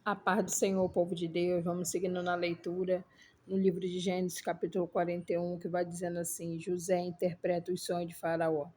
A paz do Senhor, povo de Deus, vamos seguindo na leitura no livro de Gênesis, capítulo 41, que vai dizendo assim: José interpreta os sonhos de Faraó.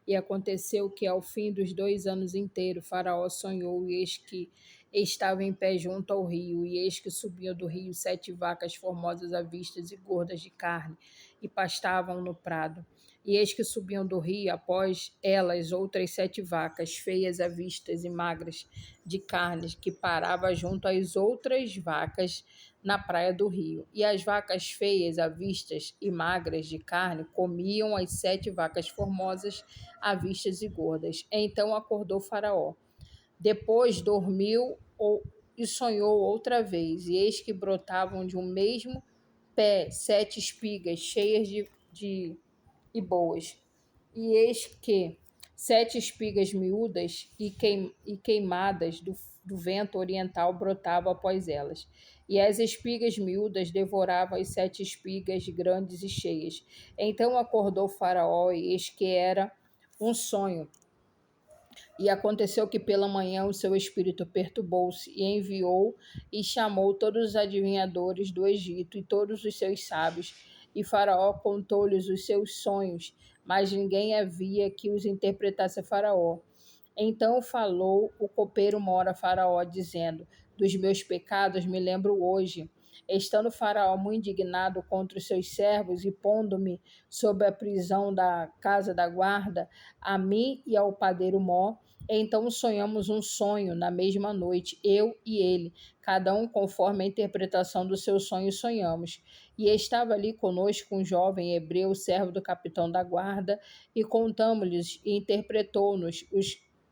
E aconteceu que, ao fim dos 2 anos inteiros, Faraó sonhou, e eis que estava em pé junto ao rio, e eis que subiam do rio 7 vacas formosas à vista e gordas de carne, e pastavam no prado. E eis que subiam do rio, após elas, outras 7 vacas, feias à vista e magras de carne, que parava junto às outras vacas na praia do rio. E as vacas feias, à vistas e magras de carne, comiam as 7 vacas formosas, à vistas e gordas. Então acordou Faraó. Depois dormiu e sonhou outra vez, e eis que brotavam de um mesmo pé 7 espigas cheias e boas. E eis que 7 espigas miúdas e queimadas do vento oriental brotavam após elas. E as espigas miúdas devoravam as 7 espigas grandes e cheias. Então acordou Faraó, e eis que era um sonho. E aconteceu que pela manhã o seu espírito perturbou-se e enviou e chamou todos os adivinhadores do Egito e todos os seus sábios. E Faraó contou-lhes os seus sonhos, mas ninguém havia que os interpretasse a Faraó. Então falou o copeiro mor a Faraó, dizendo: Dos meus pecados me lembro hoje. Estando Faraó muito indignado contra os seus servos e pondo-me sob a prisão da casa da guarda, a mim e ao padeiro Mó, então sonhamos um sonho na mesma noite, eu e ele, cada um conforme a interpretação do seu sonho sonhamos. E estava ali conosco um jovem hebreu, servo do capitão da guarda, e contamos-lhes e interpretou-nos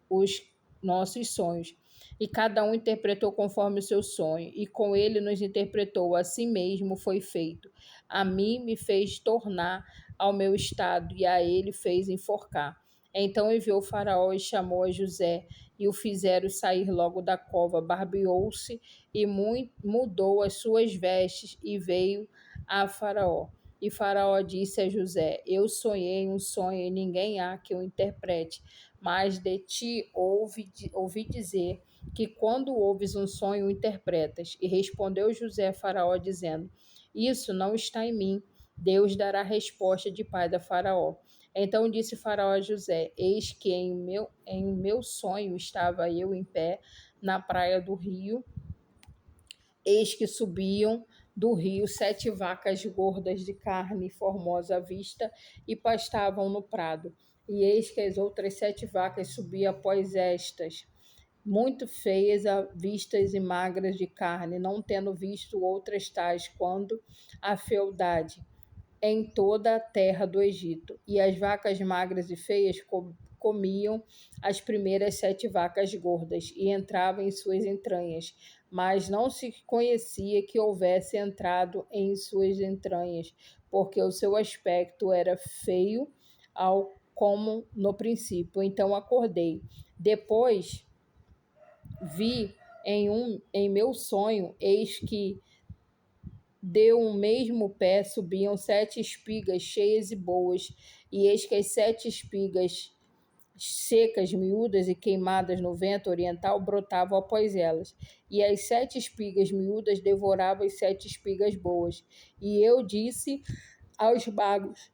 os nossos sonhos. E cada um interpretou conforme o seu sonho, e com ele nos interpretou, assim mesmo foi feito. A mim me fez tornar ao meu estado, e a ele fez enforcar. Então enviou Faraó e chamou a José, e o fizeram sair logo da cova, barbeou-se e mudou as suas vestes, e veio a Faraó. E Faraó disse a José: Eu sonhei um sonho, e ninguém há que o interprete, mas de ti ouvi dizer que quando ouves um sonho, o interpretas. E respondeu José a Faraó, dizendo: Isso não está em mim. Deus dará resposta de pai da Faraó. Então disse Faraó a José: Eis que em meu sonho estava eu em pé na praia do rio, eis que subiam do rio 7 vacas gordas de carne formosa à vista e pastavam no prado. E eis que as outras 7 vacas subiam após estas, muito feias à vistas e magras de carne, não tendo visto outras tais quando a fealdade em toda a terra do Egito. E as vacas magras e feias comiam as primeiras 7 vacas gordas e entravam em suas entranhas, mas não se conhecia que houvesse entrado em suas entranhas, porque o seu aspecto era feio como no princípio. Então acordei. Depois vi em meu sonho, eis que de um mesmo pé subiam 7 espigas cheias e boas, e eis que as 7 espigas secas, miúdas e queimadas no vento oriental brotavam após elas, e as 7 espigas miúdas devoravam as 7 espigas boas. E eu disse aos magos,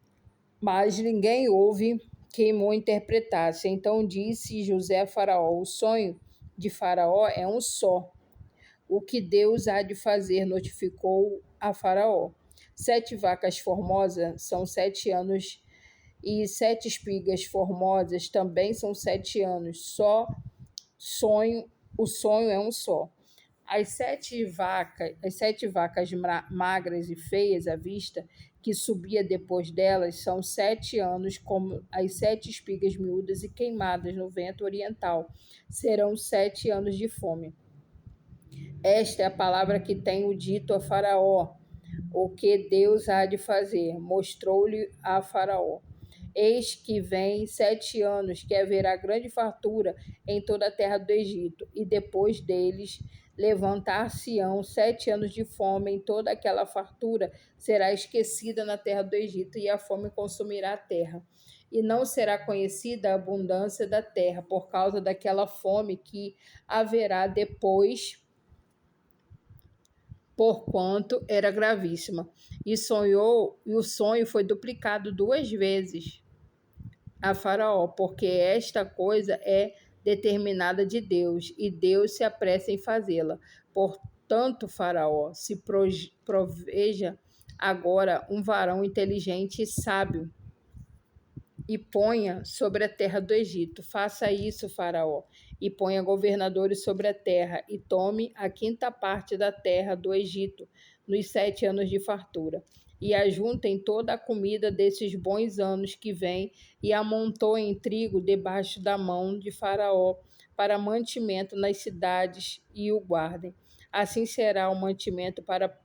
mas ninguém houve quem o interpretasse. Então disse José a Faraó: O sonho de Faraó é um só. O que Deus há de fazer, notificou a Faraó. 7 vacas formosas são 7 anos, e 7 espigas formosas também são 7 anos. O sonho é um só. As 7 vacas magras e feias à vista, que subia depois delas, são 7 anos, como as 7 espigas miúdas e queimadas no vento oriental. Serão 7 anos de fome. Esta é a palavra que tenho dito a Faraó, o que Deus há de fazer. Mostrou-lhe a Faraó: Eis que vem 7 anos, que haverá grande fartura em toda a terra do Egito, e depois deles levantar-se-ão 7 anos de fome, em toda aquela fartura será esquecida na terra do Egito, e a fome consumirá a terra. E não será conhecida a abundância da terra, por causa daquela fome que haverá depois porquanto era gravíssima. E o sonho foi duplicado 2 vezes a Faraó, porque esta coisa é determinada de Deus, e Deus se apressa em fazê-la. Portanto, Faraó, se proveja agora um varão inteligente e sábio, e ponha sobre a terra do Egito. Faça isso, Faraó, e ponha governadores sobre a terra, e tome a 5ª parte da terra do Egito, nos 7 anos de fartura. E ajuntem toda a comida desses bons anos que vêm, e amontoem trigo debaixo da mão de Faraó, para mantimento nas cidades, e o guardem. Assim será o mantimento para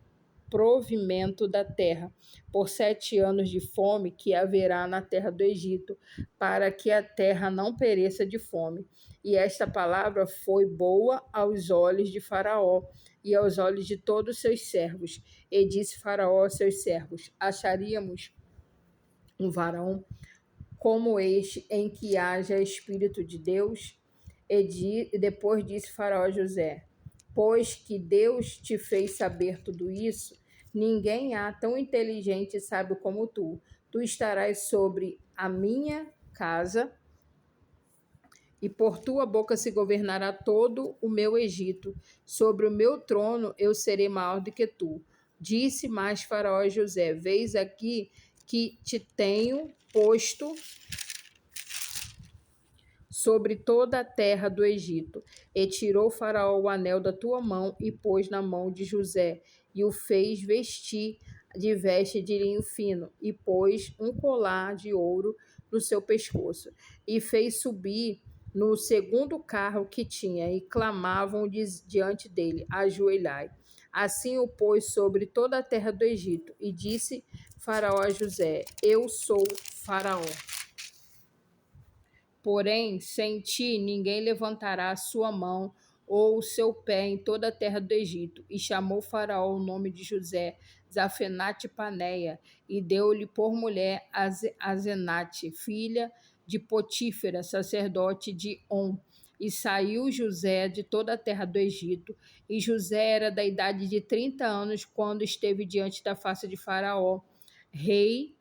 provimento da terra, por 7 anos de fome que haverá na terra do Egito, para que a terra não pereça de fome. E esta palavra foi boa aos olhos de Faraó e aos olhos de todos os seus servos. E disse Faraó aos seus servos: acharíamos um varão como este, em que haja Espírito de Deus? E depois disse Faraó a José: pois que Deus te fez saber tudo isso, ninguém há tão inteligente e sábio como tu. Tu estarás sobre a minha casa, e por tua boca se governará todo o meu Egito. Sobre o meu trono eu serei maior do que tu. Disse mais Faraó a José: Vês aqui que te tenho posto sobre toda a terra do Egito. E tirou Faraó o anel da tua mão e pôs na mão de José, e o fez vestir de veste de linho fino, e pôs um colar de ouro no seu pescoço, e fez subir no segundo carro que tinha, e clamavam diante dele: ajoelhai. Assim o pôs sobre toda a terra do Egito, e disse Faraó a José: Eu sou Faraó. Porém, sem ti ninguém levantará a sua mão ou o seu pé em toda a terra do Egito. E chamou Faraó o nome de José, Zafenate Paneia, e deu-lhe por mulher Azenate, filha de Potífera, sacerdote de On. E saiu José de toda a terra do Egito, e José era da idade de 30 anos quando esteve diante da face de Faraó, rei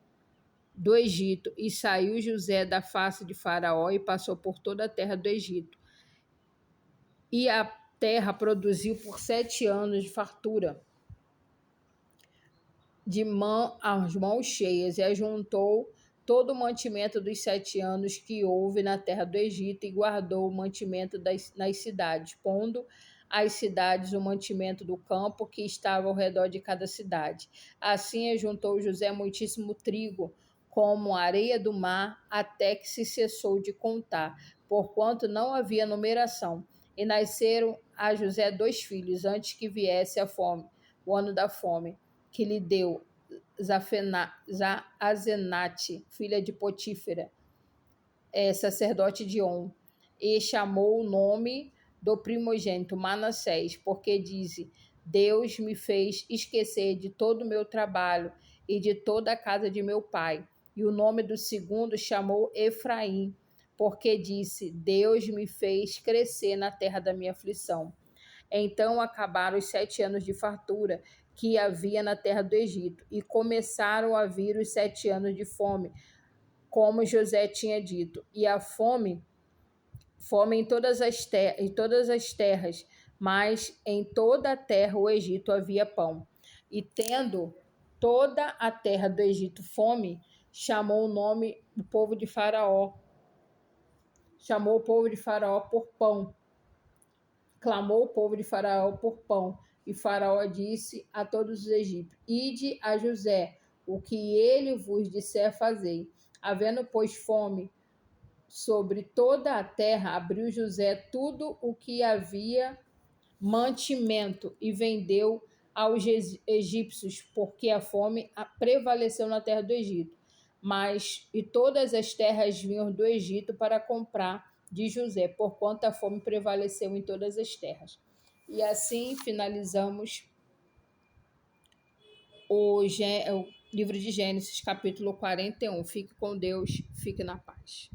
do Egito, e saiu José da face de Faraó e passou por toda a terra do Egito. E a terra produziu por 7 anos de fartura, de as mãos cheias, e ajuntou todo o mantimento dos 7 anos que houve na terra do Egito, e guardou o mantimento nas cidades, pondo as cidades o mantimento do campo que estava ao redor de cada cidade. Assim ajuntou José muitíssimo trigo, como a areia do mar, até que se cessou de contar, porquanto não havia numeração. E nasceram a José 2 filhos, antes que viesse a fome, o ano da fome, que lhe deu Azenate, filha de Potífera, sacerdote de On, e chamou o nome do primogênito Manassés, porque dize: Deus me fez esquecer de todo o meu trabalho e de toda a casa de meu pai. E o nome do segundo chamou Efraim, porque disse: Deus me fez crescer na terra da minha aflição. Então acabaram os 7 anos de fartura que havia na terra do Egito, e começaram a vir os 7 anos de fome, como José tinha dito. E a fome em todas as terras, mas em toda a terra o Egito havia pão. E tendo toda a terra do Egito fome, chamou o povo de Faraó por pão. Clamou o povo de Faraó por pão. E Faraó disse a todos os egípcios: Ide a José, o que ele vos disser fazei. Havendo, pois, fome sobre toda a terra, abriu José tudo o que havia mantimento e vendeu aos egípcios, porque a fome prevaleceu na terra do Egito. E todas as terras vinham do Egito para comprar de José, porquanto a fome prevaleceu em todas as terras. E assim finalizamos o livro de Gênesis, capítulo 41. Fique com Deus, fique na paz.